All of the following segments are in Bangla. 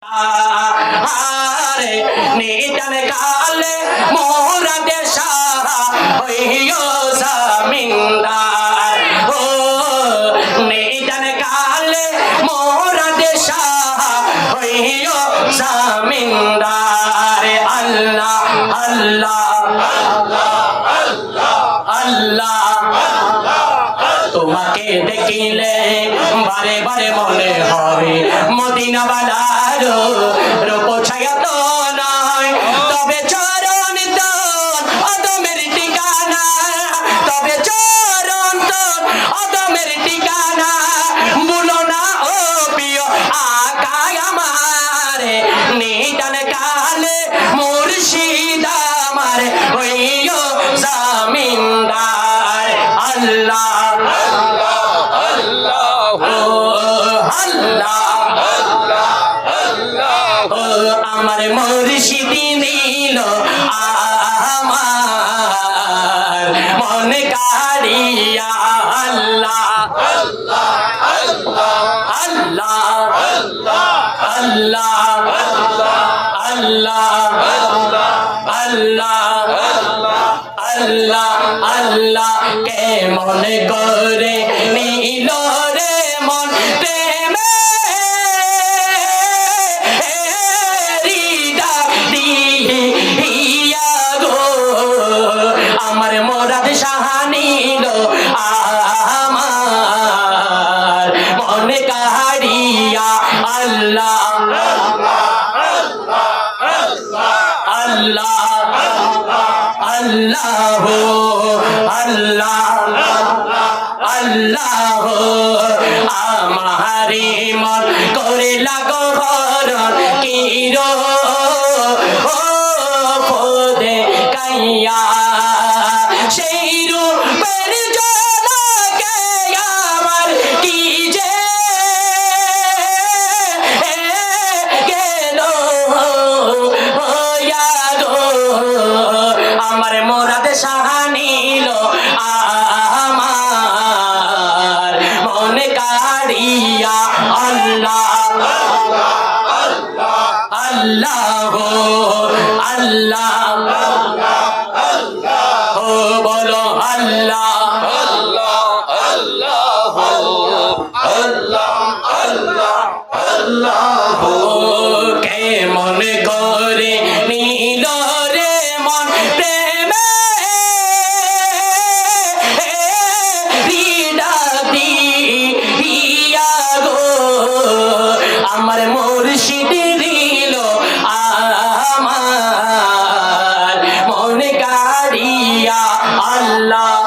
আরে নিজান কালে মোরা দেশা হইও জমিনদার ও নিজান কালে মোরা দেশা হইও জমিনদার আল্লাহ আল্লাহ আল্লাহ তোমাকে দেখিলে বারে বারে মনে হয় মদিনা বালার রূপ ছায়া তো নয় তবে চরণ তোর অদমের ঠিকানা তবে চরণ তোর অদমের ঠিকানা ভুলো না ও প্রিয় আকা আমার নিদান কালে মুর্শিদ আমার হইও জমিনদার আল্লাহ আমার মুর্শিদি দিল আমার মন কাড়িয়া আল্লাহ আল্লাহ আল্লাহ আল্লাহ আল্লাহ আল্লাহ আল্লাহ আল্লাহ কে মন করে নীল রে মন প্রেমে আমার মোরাদ শাহানিল আমার মনে কাহারিয়া আল্লাহ আল্লাহ আল্লাহ আল্লাহ আল্লাহ আমারি মন করে লাগো হরণ কিরো খোদে কাইয়া সেই রূপের জনকে আমার কি যে গেল আমার মোরাদ শাহানিল আমার মনে কাড়িয়া আল্লাহ আল্লাহ আল্লাহ ও বলো আল্লাহ আল্লাহ আল্লাহ আল্লাহ কে মনে করে নীল রে মন প্রেমে দিয়া গো আমার মুর্শিদ দিল আমার মনে কাড়িয়া আল্লাহ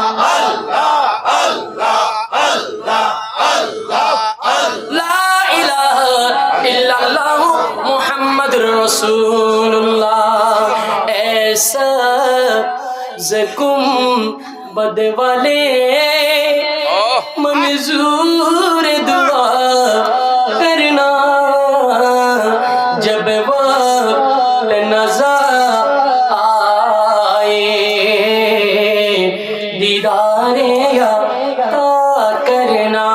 লা ইলাহা ইল্লাল্লাহ মুহাম্মাদুর রাসূলুল্লাহ ऐसा ज़कुम बद वाले मंजूर दुआ करना जब वक्त नज़र आए दीदारे अता करना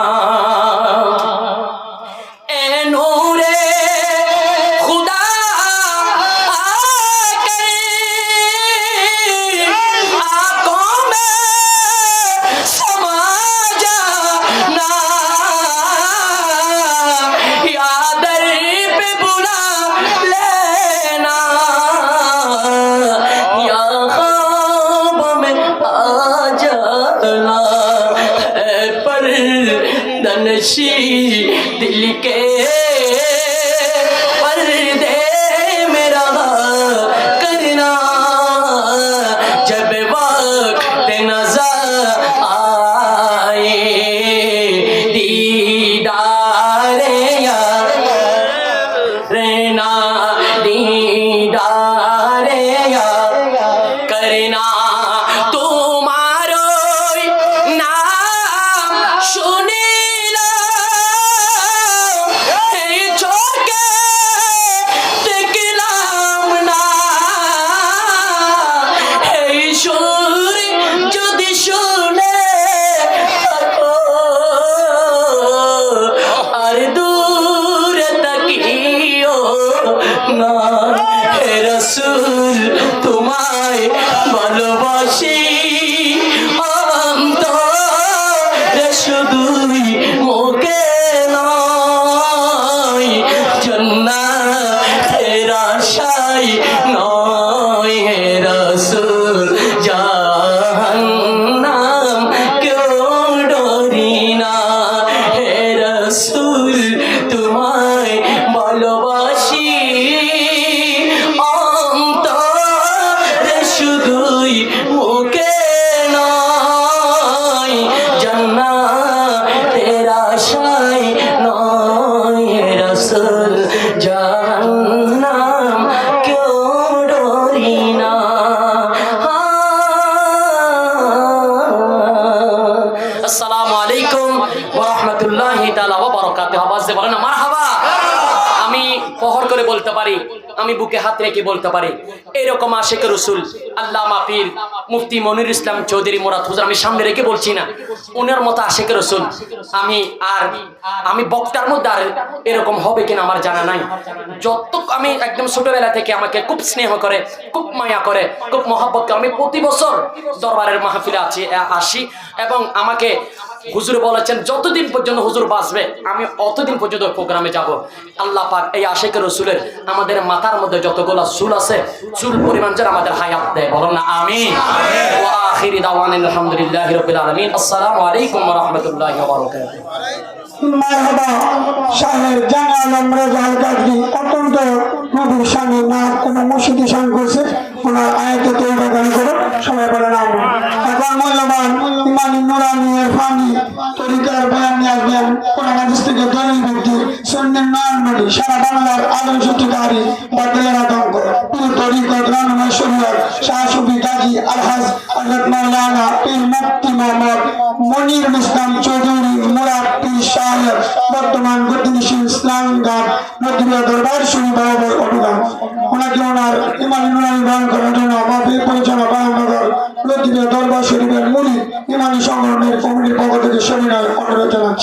ए नूरे खुदा आकर आँखों में समा जाना या दर पे बुला लेना या ख्वाब में आ जाना है पर दनशी दिल के पर्दे मेरा करना जब वक्त नजर आए दीदारे यार रहना दीदारे यार करना तुम्हारो नाम सुनील চোখে দেখলাম না এই সুর যদি শুনে থাকো আর দূর তাকিও না হে রাসূল তোমায় ভালোবাসি অন্তরে শুধুই মুখে নয় জান্নাতের আশায় নয় হে রাসূল জাহান্নাম কেউ ডরি না হে রাসূল তোমায় ভালোবাসি অন্তরে শুধুই মুখে নয় জান্নাতের আশায় নয় হে রাসূল জাহান্নাম কেউ ডরি না আসসালামু আলাইকুম ওয়া রাহমাতুল্লাহি তাআলা ওয়া বারাকাতুহু আওয়াজ দিয়ে বলেন মারহাবা আমি ফখর করে বলতে পারি আমি বুকে হাত রেখে বলতে পারি এরকম আশিক রাসূল আল্লামা পীর মুফতি মনিরুল ইসলাম চৌধুরী মুরাদ হুজুর আমি সামনে রেখে বলছি না উনার মতো আশিক রাসূল আমি বক্তার মধ্যে আর এরকম হবে কিনা আমার জানা নাই যত আমি একদম ছোটবেলা থেকে আমাকে খুব স্নেহ করে খুব মায়া করে খুব মহব্বত করে আমি প্রতি বছর দরবারের মাহফিলে আসি এবং আমাকে হুজুর বলেছেন যতদিন পর্যন্ত হুজুর বাঁচবে আমি অতদিন পর্যন্ত প্রোগ্রামে যাব আল্লাহ পাক এই আশিক রাসূলের আমাদের মাথার মধ্যে যতগুলো চুল আছে চুল পরিমাণ যেন আমাদের হায়াত দেয় বলেন না আমিন ওয়া আখিরি দাওয়ানা আলহামদুলিল্লাহি রাব্বিল আলামিন আসসালামু আলাইকুম ওয়া রাহমাতুল্লাহি ওয়া বারাকাতুহু মারহাবা শাহের জানাল আমরা জাল কাজী অত্যন্ত নবীর শানে না কোনো মসজিদে শান করছে ওনার আয়াতে তৈরি গান করে সবাই বলেন আমিন এখন মূল্যবান ইমানি নুরানি ইরফানি তরিকার বয়ান নিয়ে আসবেন কোরআন হাদিস থেকে দলিল ভিত্তিক সুন্নাহ নবী সারা বাংলার আদর্শ ঠিকারি বাদলের আতঙ্ক পীর তরিকত রানুমা শরীয়ত শাহ সুফি গাজী আলহাজ হযরত মাওলানা পীর মুফতি মোহাম্মদ মনিরুল ইসলাম চৌধুরী মুরাদ পীর সাহেব বর্তমান গতিশীল ইসলামঘাট নদীয়া দরবার শরীফ বাবার অভিধান ওনাকে ওনার ইমানি নুরানি বয়ান করার জন্য মাহফিল পরিচালনা বায়াননগর নদীয়া দরবার শরীফের মুরিদ ইমানি সংগঠনের কমিটির পক্ষ থেকে সবিনয় অনুরোধ জানাচ্ছি।